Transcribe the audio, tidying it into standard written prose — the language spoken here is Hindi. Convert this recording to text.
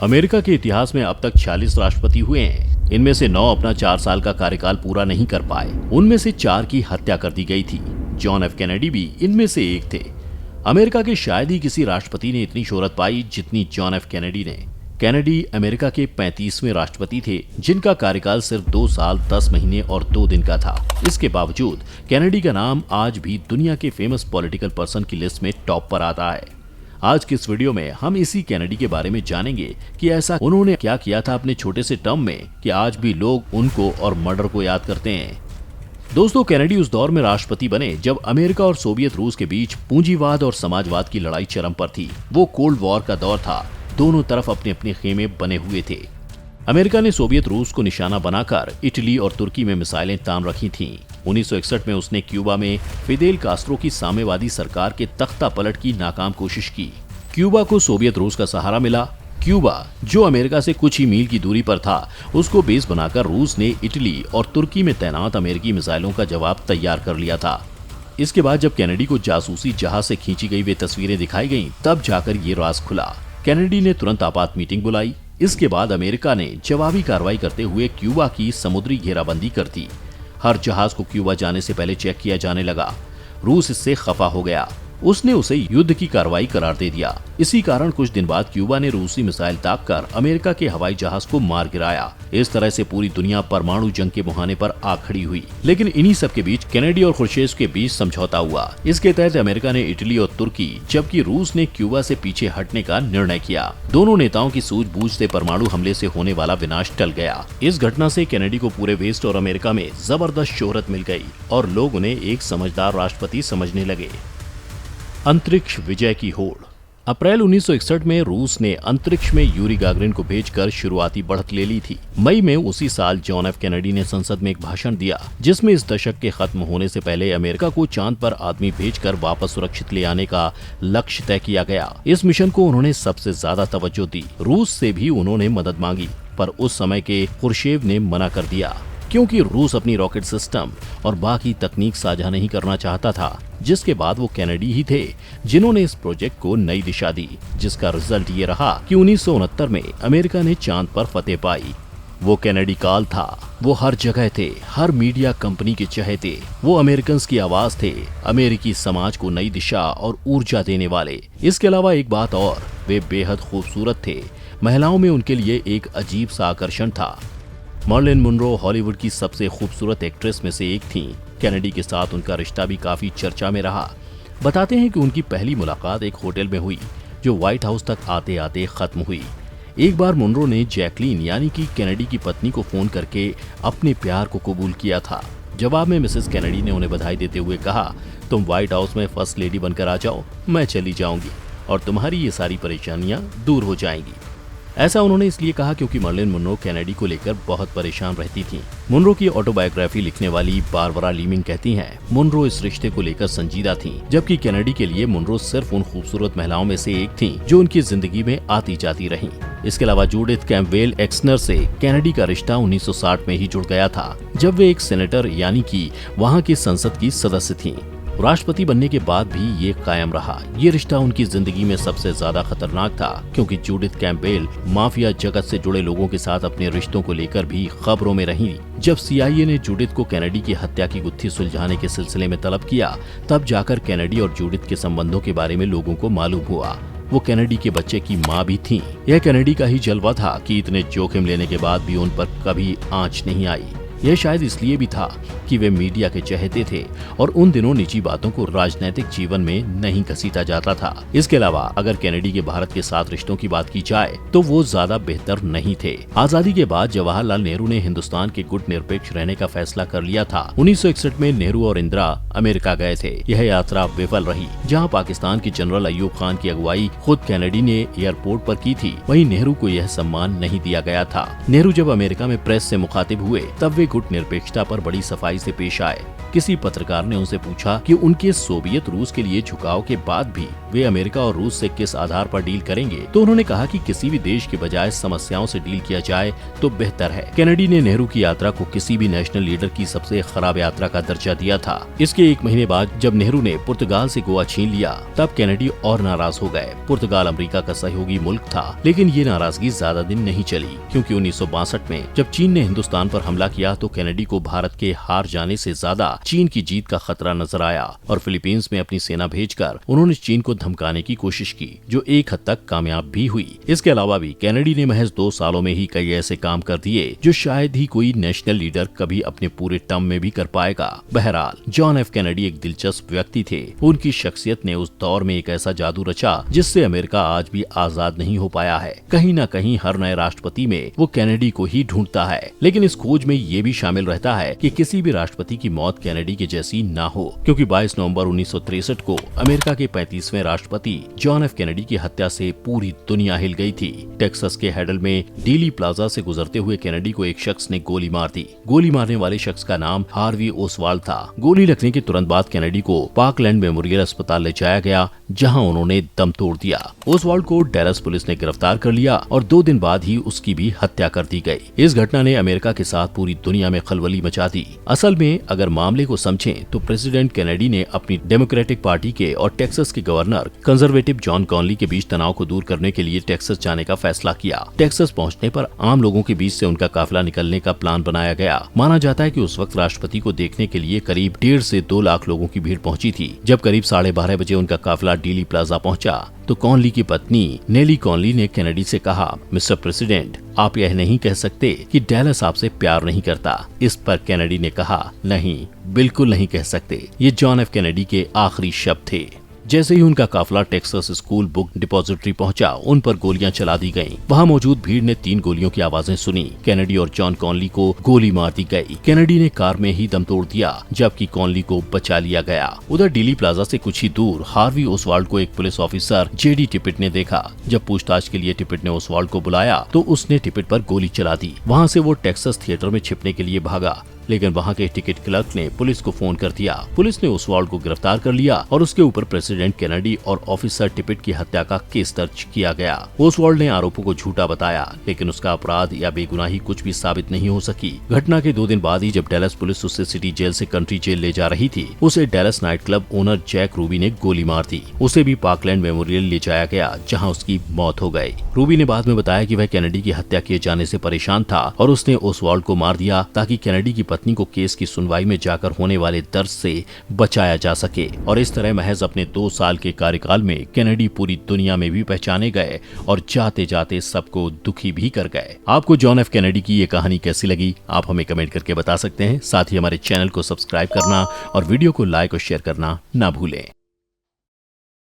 अमेरिका के इतिहास में अब तक 46 राष्ट्रपति हुए हैं। इनमें से 9 अपना 4 साल का कार्यकाल पूरा नहीं कर पाए। उनमें से 4 की हत्या कर दी गई थी। जॉन एफ कैनेडी भी इनमें से एक थे। अमेरिका के शायद ही किसी राष्ट्रपति ने इतनी शोहरत पाई जितनी जॉन एफ कैनेडी ने। कैनेडी अमेरिका के 35वें राष्ट्रपति थे, जिनका कार्यकाल सिर्फ 2 साल 10 महीने और 2 दिन का था। इसके बावजूद कैनेडी का नाम आज भी दुनिया के फेमस पॉलिटिकल पर्सन की लिस्ट में टॉप पर आता है। आज के इस वीडियो में हम इसी कैनेडी के बारे में जानेंगे कि ऐसा उन्होंने क्या किया था अपने छोटे से टर्म में कि आज भी लोग उनको और मर्डर को याद करते हैं। दोस्तों, कैनेडी उस दौर में राष्ट्रपति बने जब अमेरिका और सोवियत रूस के बीच पूंजीवाद और समाजवाद की लड़ाई चरम पर थी। वो कोल्ड वॉर का दौर था। दोनों तरफ अपने अपने खेमे बने हुए थे। अमेरिका ने सोवियत रूस को निशाना बनाकर इटली और तुर्की में मिसाइलें तान रखी थीं। 1961 में उसने क्यूबा में फिदेल कास्ट्रो की साम्यवादी सरकार के तख्ता पलट की नाकाम कोशिश की। क्यूबा को सोवियत रूस का सहारा मिला। क्यूबा, जो अमेरिका से कुछ ही मील की दूरी पर था, उसको बेस बनाकर रूस ने इटली और तुर्की में तैनात अमेरिकी मिसाइलों का जवाब तैयार कर लिया था। इसके बाद जब कैनेडी को जासूसी जहाज से खींची गई वे तस्वीरें दिखाई गईं, तब जाकर ये राज खुला। कैनेडी ने तुरंत आपात मीटिंग बुलाई। इसके बाद अमेरिका ने जवाबी कार्रवाई करते हुए क्यूबा की समुद्री घेराबंदी कर दी। हर जहाज को क्यूबा जाने से पहले चेक किया जाने लगा। रूस इससे खफा हो गया। उसने उसे युद्ध की कार्रवाई करार दे दिया। इसी कारण कुछ दिन बाद क्यूबा ने रूसी मिसाइल दागकर अमेरिका के हवाई जहाज को मार गिराया। इस तरह से पूरी दुनिया परमाणु जंग के मुहाने पर आ खड़ी हुई। लेकिन इन्हीं सब के बीच कैनेडी और खुर्शेव के बीच समझौता हुआ। इसके तहत अमेरिका ने इटली और तुर्की, जबकि रूस ने क्यूबा से पीछे हटने का निर्णय किया। दोनों नेताओं की सूझबूझ से परमाणु हमले से होने वाला विनाश टल गया। इस घटना से कैनेडी को पूरे वेस्ट और अमेरिका में जबरदस्त शोहरत मिल गई और लोग उन्हें एक समझदार राष्ट्रपति समझने लगे। अंतरिक्ष विजय की होड़। अप्रैल 1961 में रूस ने अंतरिक्ष में यूरी गागरिन को भेजकर शुरुआती बढ़त ले ली थी। मई में उसी साल जॉन एफ कैनेडी ने संसद में एक भाषण दिया, जिसमें इस दशक के खत्म होने से पहले अमेरिका को चांद पर आदमी भेजकर वापस सुरक्षित ले आने का लक्ष्य तय किया गया। इस मिशन को उन्होंने सबसे ज्यादा तवज्जो दी। रूस से भी उन्होंने मदद मांगी, पर उस समय के खुर्शेव ने मना कर दिया, क्योंकि रूस अपनी रॉकेट सिस्टम और बाकी तकनीक साझा नहीं करना चाहता था। जिसके बाद वो कैनेडी ही थे जिन्होंने इस प्रोजेक्ट को नई दिशा दी, जिसका रिजल्ट ये रहा कि 1969 में अमेरिका ने चांद पर फतेह पाई। वो कैनेडी काल था। वो हर जगह थे, हर मीडिया कंपनी के चहेते। वो अमेरिकन्स की आवाज थे, अमेरिकी समाज को नई दिशा और ऊर्जा देने वाले। इसके अलावा एक बात और, वे बेहद खूबसूरत थे। महिलाओं में उनके लिए एक अजीब सा आकर्षण था। मर्लिन मुनरो हॉलीवुड की सबसे खूबसूरत एक्ट्रेस में से एक थीं। कैनेडी के साथ उनका रिश्ता भी काफी चर्चा में रहा। बताते हैं कि उनकी पहली मुलाकात एक होटल में हुई, जो व्हाइट हाउस तक आते आते खत्म हुई। एक बार मुनरो ने जैकलीन यानी कि कैनेडी की पत्नी को फोन करके अपने प्यार को कबूल किया था। जवाब में मिसेस कैनेडी ने उन्हें बधाई देते हुए कहा, तुम व्हाइट हाउस में फर्स्ट लेडी बनकर आ जाओ, मैं चली जाऊंगी और तुम्हारी ये सारी परेशानियां दूर हो जाएंगी। ऐसा उन्होंने इसलिए कहा क्योंकि मर्लिन मुनरो कैनेडी को लेकर बहुत परेशान रहती थीं। मुनरो की ऑटोबायोग्राफी लिखने वाली बारबरा लीमिंग कहती हैं, मुनरो इस रिश्ते को लेकर संजीदा थीं, जबकि कैनेडी के लिए मुनरो सिर्फ उन खूबसूरत महिलाओं में से एक थीं जो उनकी जिंदगी में आती जाती रहीं। इसके अलावा जूडिथ कैम्पबेल एक्सनर से कैनेडी का रिश्ता 1960 में ही जुड़ गया था, जब वे एक सेनेटर यानी कि वहाँ की संसद की सदस्य थीं। राष्ट्रपति बनने के बाद भी ये कायम रहा। ये रिश्ता उनकी जिंदगी में सबसे ज्यादा खतरनाक था, क्योंकि जूडिथ कैम्पबेल माफिया जगत से जुड़े लोगों के साथ अपने रिश्तों को लेकर भी खबरों में रही। जब CIA ने जूडिथ को कैनेडी की हत्या की गुत्थी सुलझाने के सिलसिले में तलब किया, तब जाकर कैनेडी और जूडिथ के संबंधों के बारे में लोगों को मालूम हुआ। वो कैनेडी के बच्चे की माँ भी थीं। यह कैनेडी का ही जलवा था कि इतने जोखिम लेने के बाद भी उन पर कभी आंच नहीं आई। यह शायद इसलिए भी था कि वे मीडिया के चहेते थे और उन दिनों निजी बातों को राजनीतिक जीवन में नहीं घसीटा जाता था। इसके अलावा अगर कैनेडी के भारत के साथ रिश्तों की बात की जाए तो वो ज्यादा बेहतर नहीं थे। आजादी के बाद जवाहरलाल नेहरू ने हिंदुस्तान के गुट निरपेक्ष रहने का फैसला कर लिया था। 1961 में नेहरू और इंदिरा अमेरिका गए थे। यह यात्रा विफल रही। जहाँ पाकिस्तान के जनरल अयूब खान की अगुवाई खुद कैनेडी ने एयरपोर्ट पर की थी, वहीं नेहरू को यह सम्मान नहीं दिया गया था। नेहरू जब अमेरिका में प्रेस से मुखातिब हुए, तब वे गुटनिरपेक्षता पर बड़ी सफाई से पेश आए। किसी पत्रकार ने उनसे पूछा कि उनके सोवियत रूस के लिए झुकाव के बाद भी वे अमेरिका और रूस से किस आधार पर डील करेंगे, तो उन्होंने कहा कि किसी भी देश के बजाय समस्याओं से डील किया जाए तो बेहतर है। केनेडी ने नेहरू की यात्रा को किसी भी नेशनल लीडर की सबसे खराब यात्रा का दर्जा दिया था। इसके एक महीने बाद जब नेहरू ने पुर्तगाल से गोवा छीन लिया, तब केनेडी और नाराज हो गए। पुर्तगाल अमेरिका का सहयोगी मुल्क था, लेकिन ये नाराजगी ज्यादा दिन नहीं चली, क्योंकि 1962 में जब चीन ने हिंदुस्तान पर हमला किया तो केनेडी को भारत के हार जाने से ज्यादा चीन की जीत का खतरा नजर आया और फिलीपींस में अपनी सेना भेजकर उन्होंने चीन को धमकाने की कोशिश की, जो एक हद तक कामयाब भी हुई। इसके अलावा भी केनेडी ने महज 2 सालों में ही कई ऐसे काम कर दिए जो शायद ही कोई नेशनल लीडर कभी अपने पूरे टर्म में भी कर पाएगा। बहरहाल जॉन एफ केनेडी एक दिलचस्प व्यक्ति थे। उनकी शख्सियत ने उस दौर में एक ऐसा जादू रचा जिससे अमेरिका आज भी आजाद नहीं हो पाया है। कहीं न कहीं हर नए राष्ट्रपति में वो केनेडी को ही ढूंढता है, लेकिन इस खोज में ये भी शामिल रहता है कि किसी भी राष्ट्रपति की मौत केनेडी के जैसी ना हो, क्योंकि 22 नवंबर 1963 को अमेरिका के 35वें राष्ट्रपति जॉन एफ केनेडी की हत्या से पूरी दुनिया हिल गई थी। टेक्सास के हेडल में डीली प्लाजा से गुजरते हुए केनेडी को एक शख्स ने गोली मार दी। गोली मारने वाले शख्स का नाम हार्वी ओसवाल्ड था। गोली लगने के तुरंत बाद केनेडी को पार्कलैंड मेमोरियल अस्पताल ले जाया गया, जहां उन्होंने दम तोड़ दिया। ओसवाल्ड को डैलस पुलिस ने गिरफ्तार कर लिया और 2 दिन बाद ही उसकी भी हत्या कर दी गई। इस घटना ने अमेरिका के साथ पूरी दुनिया में खलबली मचा दी। असल में अगर मामले को समझें तो प्रेसिडेंट केनेडी ने अपनी डेमोक्रेटिक पार्टी के और टेक्सास के गवर्नर कंजर्वेटिव जॉन कॉनली के बीच तनाव को दूर करने के लिए टेक्सास जाने का फैसला किया। टेक्सास पहुंचने पर आम लोगों के बीच से उनका काफिला निकलने का प्लान बनाया गया। माना जाता है कि उस वक्त राष्ट्रपति को देखने के लिए करीब 1.5 से 2 लाख लोगों की भीड़ पहुंची थी। जब करीब 12:30 बजे उनका काफिला डीली प्लाजा पहुंचा तो कॉनली की पत्नी नेली कॉनली ने केनेडी से कहा, मिस्टर प्रेसिडेंट, आप यह नहीं कह सकते कि डैलस आपसे प्यार नहीं करता। इस पर केनेडी ने कहा, नहीं, बिल्कुल नहीं कह सकते। ये जॉन एफ केनेडी के आखिरी शब्द थे। जैसे ही उनका काफिला टेक्सास स्कूल बुक डिपॉजिटरी पहुंचा, उन पर गोलियां चला दी गईं। वहां मौजूद भीड़ ने 3 गोलियों की आवाजें सुनी। केनेडी और जॉन कॉनली को गोली मार दी गई। केनेडी ने कार में ही दम तोड़ दिया, जबकि कॉनली को बचा लिया गया। उधर डीली प्लाजा से कुछ ही दूर हार्वी ओसवाल्ड को एक पुलिस ऑफिसर जेडी टिपिट ने देखा। जब पूछताछ के लिए टिपिट ने ओसवाल्ड को बुलाया तो उसने टिपिट पर गोली चला दी। वहाँ से वो टेक्सास थिएटर में छिपने के लिए भागा, लेकिन वहां के टिकट क्लर्क ने पुलिस को फोन कर दिया। पुलिस ने ओसवाल्ड को गिरफ्तार कर लिया और उसके ऊपर प्रेसिडेंट केनेडी और ऑफिसर टिपिट की हत्या का केस दर्ज किया गया। ओसवाल्ड ने आरोपों को झूठा बताया, लेकिन उसका अपराध या बेगुनाही कुछ भी साबित नहीं हो सकी। घटना के 2 दिन बाद ही जब डैलस पुलिस उसे सिटी जेल से कंट्री जेल ले जा रही थी, उसे Dallas night club owner Jack Ruby ने गोली मार दी। उसे भी पार्कलैंड मेमोरियल ले जाया गया, जहाँ उसकी मौत हो गई। रूबी ने बाद में बताया कि वह केनेडी की हत्या किए जाने से परेशान था और उसने ओसवाल्ड को मार दिया ताकि केनेडी की पत्नी को केस की सुनवाई में जाकर होने वाले दर्द से बचाया जा सके। और इस तरह महज अपने 2 साल के कार्यकाल में केनेडी पूरी दुनिया में भी पहचाने गए और जाते जाते सबको दुखी भी कर गए। आपको जॉन एफ केनेडी की ये कहानी कैसी लगी, आप हमें कमेंट करके बता सकते हैं। साथ ही हमारे चैनल को सब्सक्राइब करना और वीडियो को लाइक और शेयर करना ना भूलें।